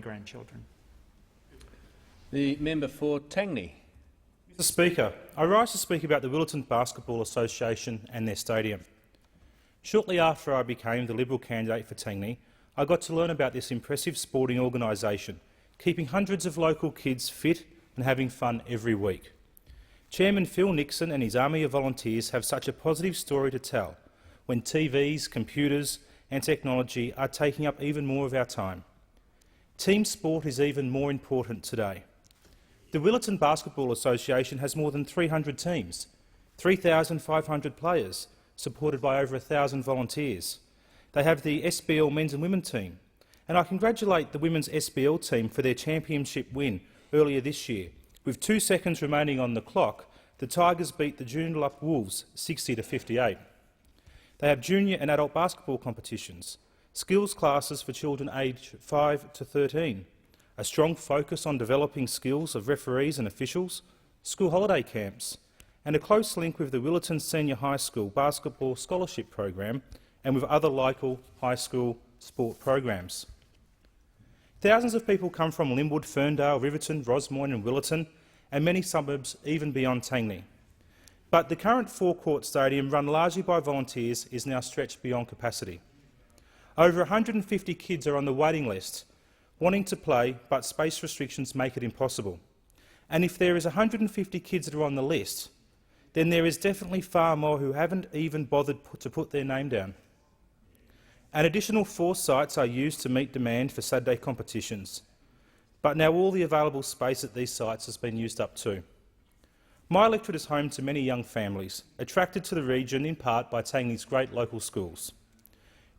grandchildren. The member for Tangney. Mr Speaker, I rise to speak about the Willetton Basketball Association and their stadium. Shortly after I became the Liberal candidate for Tangney, I got to learn about this impressive sporting organisation, keeping hundreds of local kids fit and having fun every week. Chairman Phil Nixon and his army of volunteers have such a positive story to tell when TVs, computers and technology are taking up even more of our time. Team sport is even more important today. The Willetton Basketball Association has more than 300 teams, 3,500 players, supported by over 1,000 volunteers. They have the SBL men's and women's team, and I congratulate the women's SBL team for their championship win earlier this year. With 2 seconds remaining on the clock, the Tigers beat the Joondalup Wolves 60-58. They have junior and adult basketball competitions, skills classes for children aged 5 to 13, a strong focus on developing skills of referees and officials, school holiday camps, and a close link with the Willetton Senior High School Basketball Scholarship Program and with other local high school sport programs. Thousands of people come from Linwood, Ferndale, Riverton, Rosmoyne and Willetton, and many suburbs even beyond Tangney. But the current forecourt stadium, run largely by volunteers, is now stretched beyond capacity. Over 150 kids are on the waiting list, wanting to play, but space restrictions make it impossible. And if there is 150 kids that are on the list, then there is definitely far more who haven't even bothered to put their name down. An additional 4 sites are used to meet demand for Saturday competitions, but now all the available space at these sites has been used up too. My electorate is home to many young families, attracted to the region in part by Tangney's great local schools.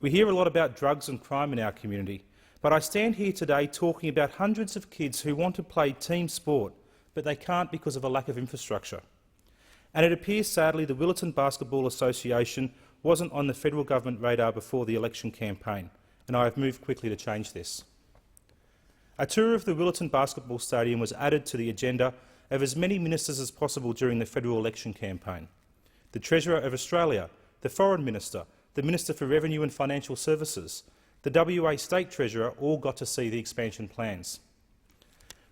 We hear a lot about drugs and crime in our community, but I stand here today talking about hundreds of kids who want to play team sport, but they can't because of a lack of infrastructure. And it appears, sadly, the Willetton Basketball Association wasn't on the federal government radar before the election campaign, and I have moved quickly to change this. A tour of the Willetton Basketball Stadium was added to the agenda of as many ministers as possible during the federal election campaign. The Treasurer of Australia, the Foreign Minister, the Minister for Revenue and Financial Services, the WA State Treasurer all got to see the expansion plans.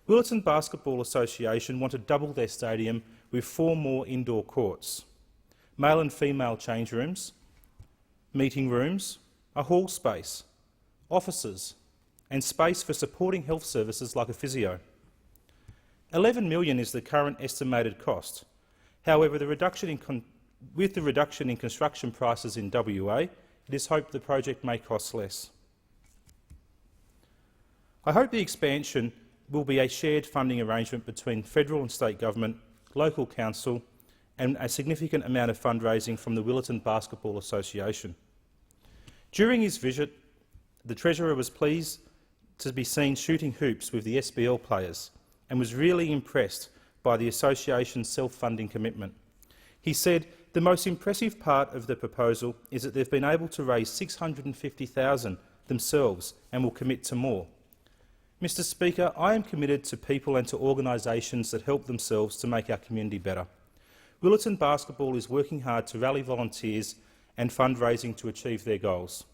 Willetton Basketball Association want to double their stadium with 4 more indoor courts, male and female change rooms, meeting rooms, a hall space, offices and space for supporting health services like a physio. $11 million is the current estimated cost. However, with the reduction in construction prices in WA, it is hoped the project may cost less. I hope the expansion will be a shared funding arrangement between federal and state government, local council and a significant amount of fundraising from the Willetton Basketball Association. During his visit, the Treasurer was pleased to be seen shooting hoops with the SBL players and was really impressed by the association's self-funding commitment. He said the most impressive part of the proposal is that they've been able to raise $650,000 themselves and will commit to more. Mr Speaker, I am committed to people and to organisations that help themselves to make our community better. Willetton Basketball is working hard to rally volunteers and fundraising to achieve their goals.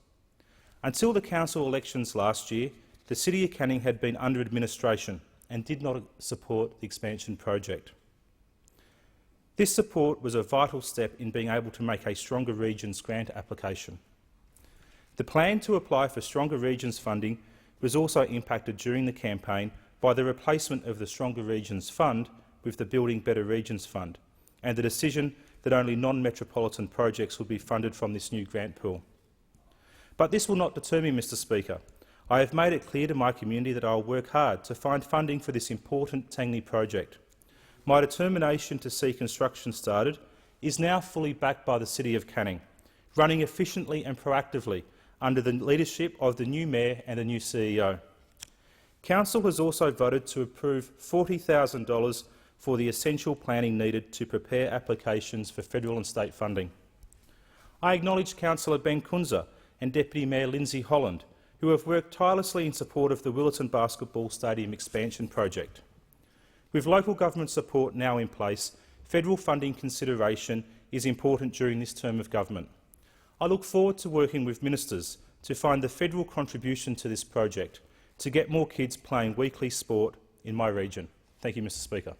Until the council elections last year, the City of Canning had been under administration and did not support the expansion project. This support was a vital step in being able to make a Stronger Regions grant application. The plan to apply for Stronger Regions funding was also impacted during the campaign by the replacement of the Stronger Regions Fund with the Building Better Regions Fund and the decision that only non-metropolitan projects would be funded from this new grant pool. But this will not deter me, Mr Speaker. I have made it clear to my community that I will work hard to find funding for this important Tangney project. My determination to see construction started is now fully backed by the City of Canning, running efficiently and proactively under the leadership of the new Mayor and the new CEO. Council has also voted to approve $40,000 for the essential planning needed to prepare applications for federal and state funding. I acknowledge Councillor Ben Kunza and Deputy Mayor Lindsay Holland, who have worked tirelessly in support of the Willetton Basketball Stadium expansion project. With local government support now in place, federal funding consideration is important during this term of government. I look forward to working with ministers to find the federal contribution to this project, to get more kids playing weekly sport in my region. Thank you, Mr Speaker.